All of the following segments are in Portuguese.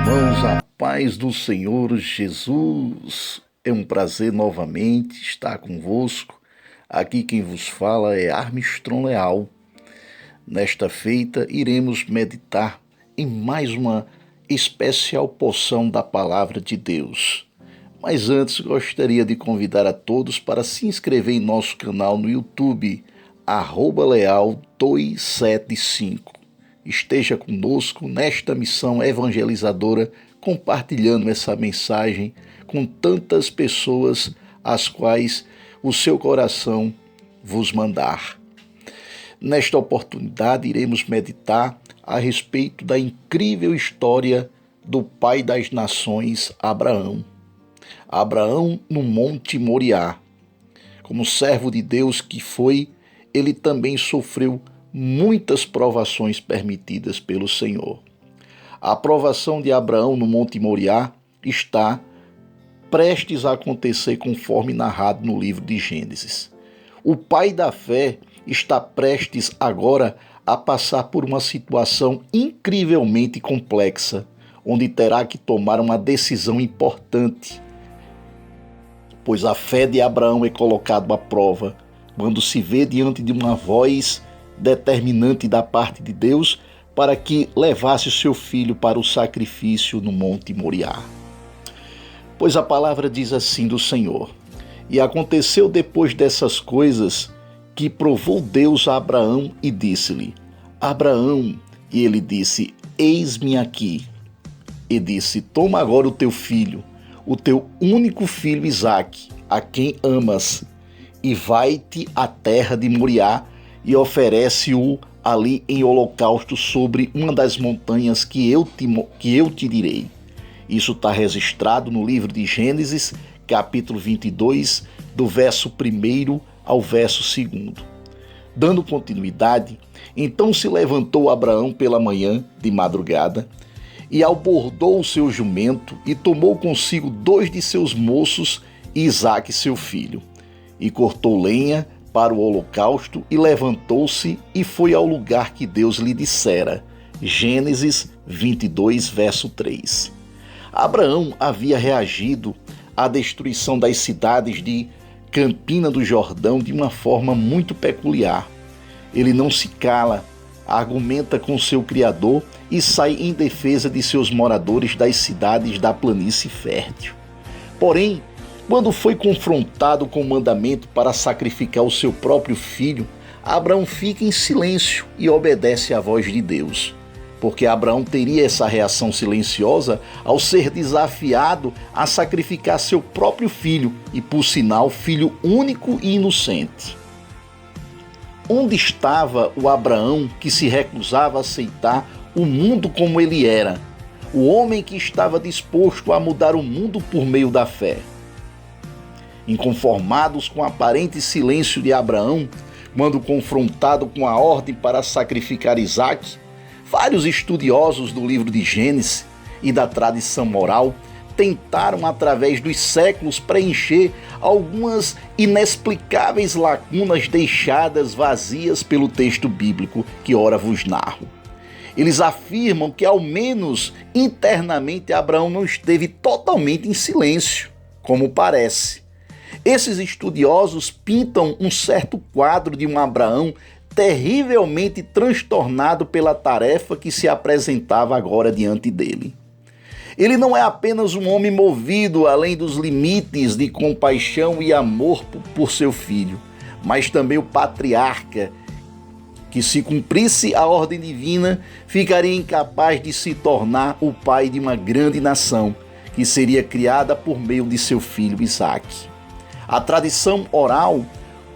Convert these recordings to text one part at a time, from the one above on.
Irmãos, a paz do Senhor Jesus. É um prazer novamente estar convosco. Aqui quem vos fala é Armstrong Leal. Nesta feita iremos meditar em mais uma especial porção da Palavra de Deus. Mas antes gostaria de convidar a todos para se inscrever em nosso canal no YouTube, @leal275. Esteja conosco nesta missão evangelizadora, compartilhando essa mensagem com tantas pessoas as quais o seu coração vos mandar. Nesta oportunidade, iremos meditar a respeito da incrível história do pai das nações, Abraão. Abraão no Monte Moriá. Como servo de Deus que foi, ele também sofreu muitas provações permitidas pelo Senhor. A provação de Abraão no Monte Moriá está prestes a acontecer conforme narrado no livro de Gênesis. O pai da fé está prestes agora a passar por uma situação incrivelmente complexa, onde terá que tomar uma decisão importante, pois a fé de Abraão é colocada à prova quando se vê diante de uma voz determinante da parte de Deus para que levasse seu filho para o sacrifício no Monte Moriá. Pois a palavra diz assim do Senhor: E aconteceu depois dessas coisas que provou Deus a Abraão e disse-lhe: Abraão, e ele disse: Eis-me aqui. E disse: Toma agora o teu filho, o teu único filho Isaque, a quem amas, e vai-te à terra de Moriá e oferece-o ali em holocausto sobre uma das montanhas que eu te direi. Isso está registrado no livro de Gênesis, capítulo 22, do verso 1 ao verso 2. Dando continuidade, então se levantou Abraão pela manhã, de madrugada, e abordou o seu jumento e tomou consigo 2 de seus moços e Isaque seu filho, e cortou lenha para o holocausto e levantou-se e foi ao lugar que Deus lhe dissera. Gênesis 22, verso 3. Abraão havia reagido à destruição das cidades de Campina do Jordão de uma forma muito peculiar. Ele não se cala, argumenta com seu Criador e sai em defesa de seus moradores das cidades da planície fértil. Porém, quando foi confrontado com o mandamento para sacrificar o seu próprio filho, Abraão fica em silêncio e obedece à voz de Deus. Porque Abraão teria essa reação silenciosa ao ser desafiado a sacrificar seu próprio filho, e por sinal, filho único e inocente. Onde estava o Abraão que se recusava a aceitar o mundo como ele era? O homem que estava disposto a mudar o mundo por meio da fé. Inconformados com o aparente silêncio de Abraão, quando confrontado com a ordem para sacrificar Isaque, vários estudiosos do livro de Gênesis e da tradição oral tentaram, através dos séculos, preencher algumas inexplicáveis lacunas deixadas vazias pelo texto bíblico que ora vos narro. Eles afirmam que, ao menos internamente, Abraão não esteve totalmente em silêncio, como parece. Esses estudiosos pintam um certo quadro de um Abraão terrivelmente transtornado pela tarefa que se apresentava agora diante dele. Ele não é apenas um homem movido além dos limites de compaixão e amor por seu filho, mas também o patriarca que, se cumprisse a ordem divina, ficaria incapaz de se tornar o pai de uma grande nação, que seria criada por meio de seu filho Isaque. A tradição oral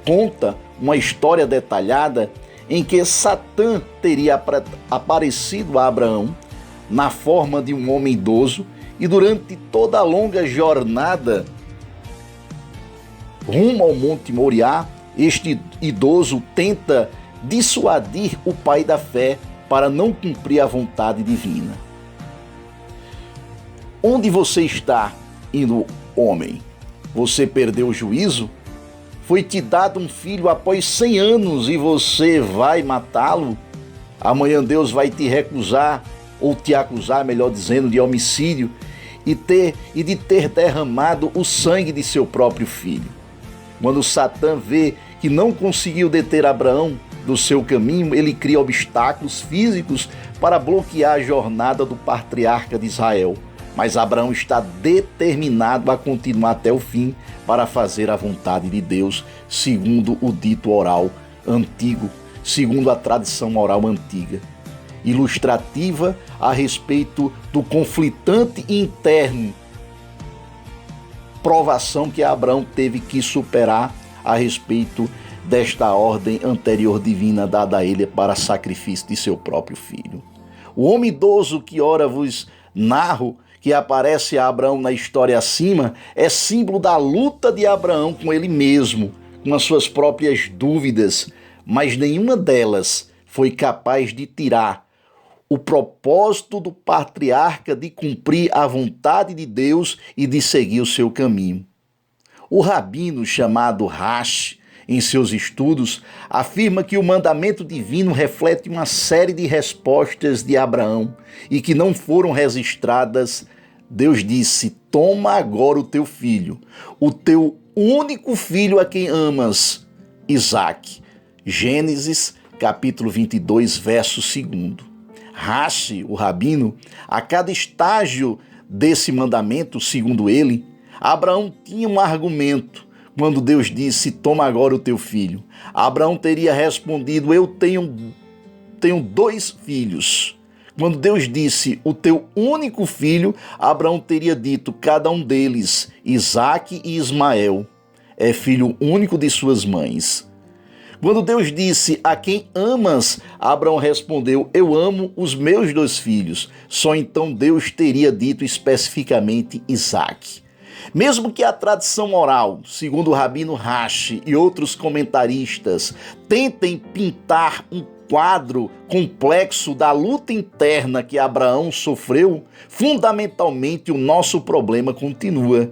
conta uma história detalhada em que Satã teria aparecido a Abraão na forma de um homem idoso, e durante toda a longa jornada rumo ao Monte Moriá, este idoso tenta dissuadir o pai da fé para não cumprir a vontade divina. Onde você está indo, homem? Você perdeu o juízo? Foi-te dado um filho após 100 anos e você vai matá-lo? Amanhã Deus vai te recusar ou te acusar, melhor dizendo, de homicídio e de ter derramado o sangue de seu próprio filho. Quando Satã vê que não conseguiu deter Abraão do seu caminho, ele cria obstáculos físicos para bloquear a jornada do patriarca de Israel. Mas Abraão está determinado a continuar até o fim para fazer a vontade de Deus, segundo o dito oral antigo, segundo a tradição oral antiga, ilustrativa a respeito do conflitante interno, provação que Abraão teve que superar a respeito desta ordem anterior divina dada a ele para sacrifício de seu próprio filho. O homem idoso que ora vos narro, que aparece a Abraão na história acima, é símbolo da luta de Abraão com ele mesmo, com as suas próprias dúvidas, mas nenhuma delas foi capaz de tirar o propósito do patriarca de cumprir a vontade de Deus e de seguir o seu caminho. O rabino chamado Rashi, em seus estudos, afirma que o mandamento divino reflete uma série de respostas de Abraão e que não foram registradas. Deus disse: toma agora o teu filho, o teu único filho a quem amas, Isaque. Gênesis, capítulo 22, verso 2. Rashi, o rabino, a cada estágio desse mandamento, segundo ele, Abraão tinha um argumento. Quando Deus disse: toma agora o teu filho, Abraão teria respondido: eu tenho 2 filhos. Quando Deus disse: o teu único filho, Abraão teria dito: cada um deles, Isaque e Ismael, é filho único de suas mães. Quando Deus disse: a quem amas, Abraão respondeu: eu amo os meus 2 filhos. Só então Deus teria dito especificamente Isaque. Mesmo que a tradição oral, segundo o rabino Rashi e outros comentaristas, tentem pintar um quadro complexo da luta interna que Abraão sofreu, fundamentalmente o nosso problema continua.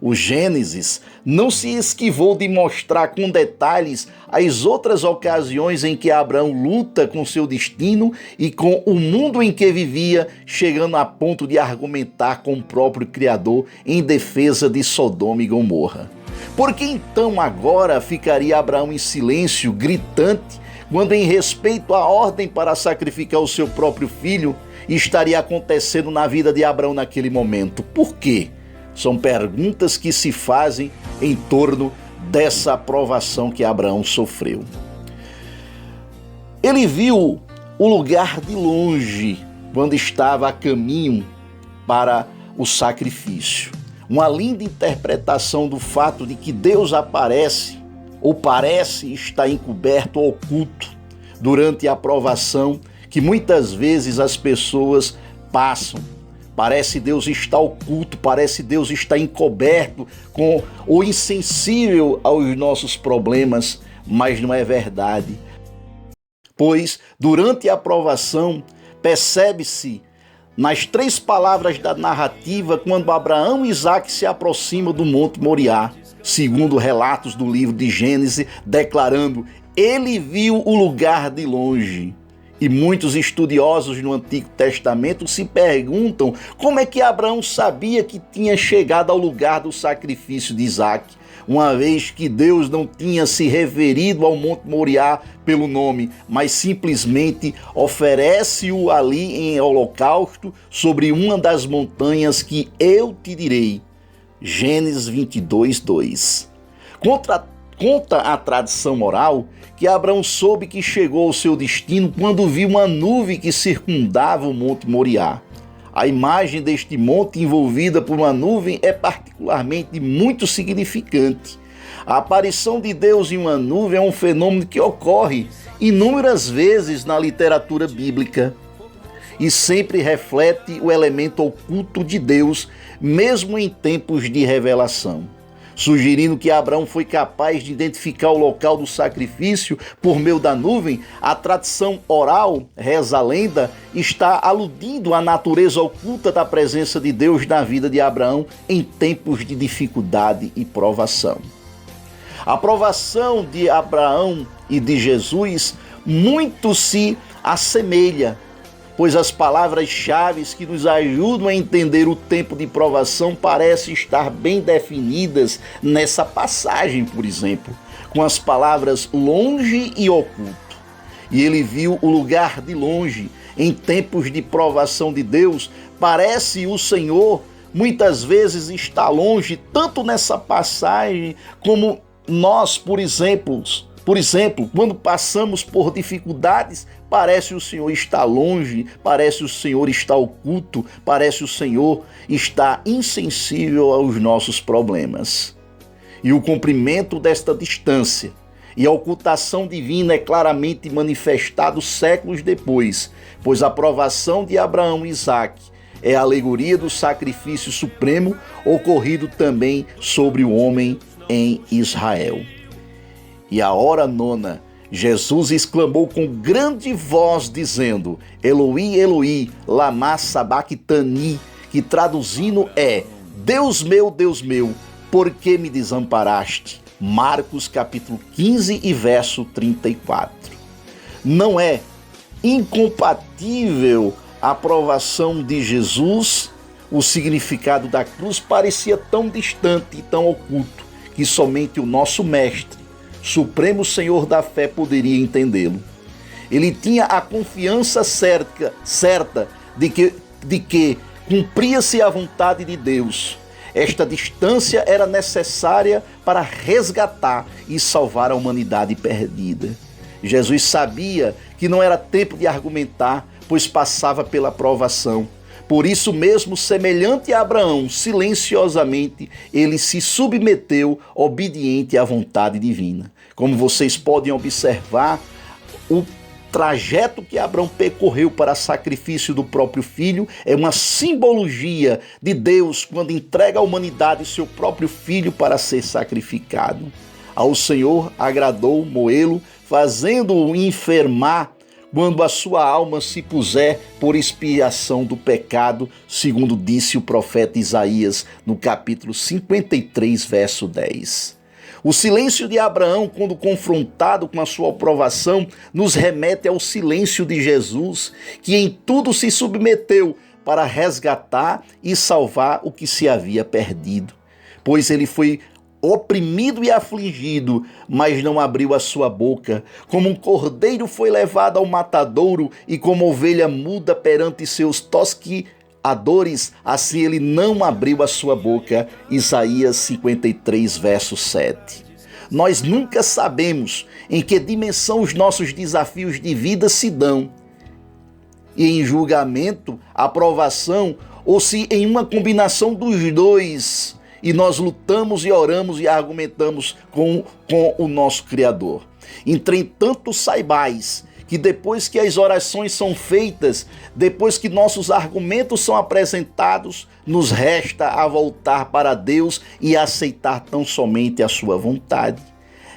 O Gênesis não se esquivou de mostrar com detalhes as outras ocasiões em que Abraão luta com seu destino e com o mundo em que vivia, chegando a ponto de argumentar com o próprio Criador em defesa de Sodoma e Gomorra. Por que então agora ficaria Abraão em silêncio, gritante, quando em respeito à ordem para sacrificar o seu próprio filho estaria acontecendo na vida de Abraão naquele momento? Por quê? São perguntas que se fazem em torno dessa aprovação que Abraão sofreu. Ele viu o lugar de longe quando estava a caminho para o sacrifício. Uma linda interpretação do fato de que Deus aparece ou parece estar encoberto ou oculto durante a aprovação que muitas vezes as pessoas passam. Parece Deus estar oculto, parece Deus estar encoberto ou insensível aos nossos problemas, mas não é verdade. Pois durante a aprovação percebe-se nas 3 palavras da narrativa quando Abraão e Isaque se aproximam do Monte Moriá, segundo relatos do livro de Gênesis, declarando: ele viu o lugar de longe. E muitos estudiosos no Antigo Testamento se perguntam como é que Abraão sabia que tinha chegado ao lugar do sacrifício de Isaque, uma vez que Deus não tinha se referido ao Monte Moriá pelo nome, mas simplesmente oferece-o ali em holocausto sobre uma das montanhas que eu te direi. Gênesis 22, 2. Conta a tradição oral que Abraão soube que chegou ao seu destino quando viu uma nuvem que circundava o Monte Moriá. A imagem deste monte envolvida por uma nuvem é particularmente muito significante. A aparição de Deus em uma nuvem é um fenômeno que ocorre inúmeras vezes na literatura bíblica e sempre reflete o elemento oculto de Deus, mesmo em tempos de revelação. Sugerindo que Abraão foi capaz de identificar o local do sacrifício por meio da nuvem, a tradição oral, reza a lenda, está aludindo à natureza oculta da presença de Deus na vida de Abraão em tempos de dificuldade e provação. A provação de Abraão e de Jesus muito se assemelha, pois as palavras-chave que nos ajudam a entender o tempo de provação parecem estar bem definidas nessa passagem, por exemplo, com as palavras longe e oculto. E ele viu o lugar de longe. Em tempos de provação de Deus, parece o Senhor muitas vezes está longe, tanto nessa passagem como nós, por exemplo, quando passamos por dificuldades, parece o Senhor estar longe, parece o Senhor estar oculto, parece o Senhor estar insensível aos nossos problemas. E o cumprimento desta distância e a ocultação divina é claramente manifestado séculos depois, pois a provação de Abraão e Isaque é a alegoria do sacrifício supremo ocorrido também sobre o homem em Israel. E a hora nona, Jesus exclamou com grande voz, dizendo: Eloi, Eloi, lama sabachthani, que traduzindo é: Deus meu, por que me desamparaste? Marcos capítulo 15 e verso 34. Não é incompatível a aprovação de Jesus, o significado da cruz parecia tão distante e tão oculto que somente o nosso Mestre, Supremo Senhor da fé, poderia entendê-lo. Ele tinha a confiança certa de que cumpria-se a vontade de Deus. Esta distância era necessária para resgatar e salvar a humanidade perdida. Jesus sabia que não era tempo de argumentar, pois passava pela provação. Por isso mesmo, semelhante a Abraão, silenciosamente, ele se submeteu, obediente à vontade divina. Como vocês podem observar, o trajeto que Abraão percorreu para o sacrifício do próprio filho é uma simbologia de Deus quando entrega à humanidade seu próprio filho para ser sacrificado. Ao Senhor agradou moê-lo, fazendo-o enfermar quando a sua alma se puser por expiação do pecado, segundo disse o profeta Isaías no capítulo 53, verso 10. O silêncio de Abraão, quando confrontado com a sua aprovação, nos remete ao silêncio de Jesus, que em tudo se submeteu para resgatar e salvar o que se havia perdido. Pois ele foi oprimido e afligido, mas não abriu a sua boca. Como um cordeiro foi levado ao matadouro e como ovelha muda perante seus tosquiadores, assim ele não abriu a sua boca. Isaías 53, verso 7. Nós nunca sabemos em que dimensão os nossos desafios de vida se dão. E em julgamento, aprovação, ou se em uma combinação dos dois, e nós lutamos e oramos e argumentamos com o nosso Criador. Entretanto, saibais que depois que as orações são feitas, depois que nossos argumentos são apresentados, nos resta a voltar para Deus e aceitar tão somente a sua vontade.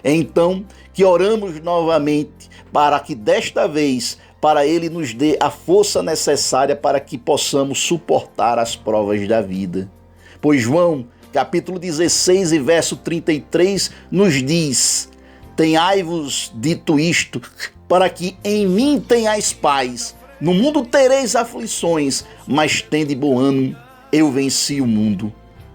É então que oramos novamente para que desta vez, para Ele nos dê a força necessária para que possamos suportar as provas da vida. Pois João, capítulo 16 e verso 33, nos diz: Tenhai-vos dito isto, para que em mim tenhais paz. No mundo tereis aflições, mas tende bom ânimo, eu venci o mundo.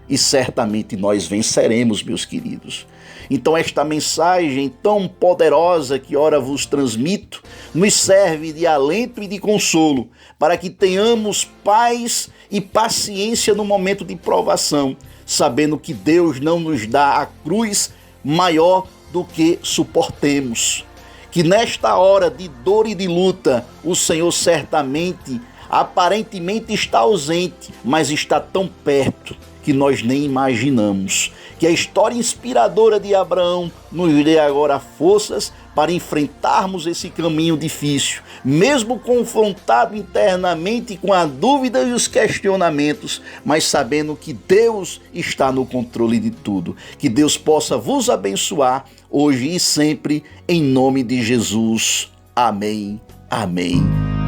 E certamente nós venceremos, meus queridos. Então esta mensagem tão poderosa que ora vos transmito, nos serve de alento e de consolo, para que tenhamos paz e paciência no momento de provação, sabendo que Deus não nos dá a cruz maior do que suportemos. Que nesta hora de dor e de luta, o Senhor certamente, aparentemente está ausente, mas está tão perto que nós nem imaginamos. Que a história inspiradora de Abraão nos dê agora forças para enfrentarmos esse caminho difícil, mesmo confrontado internamente com a dúvida e os questionamentos, mas sabendo que Deus está no controle de tudo. Que Deus possa vos abençoar hoje e sempre, em nome de Jesus. Amém, amém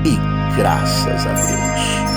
e graças a Deus.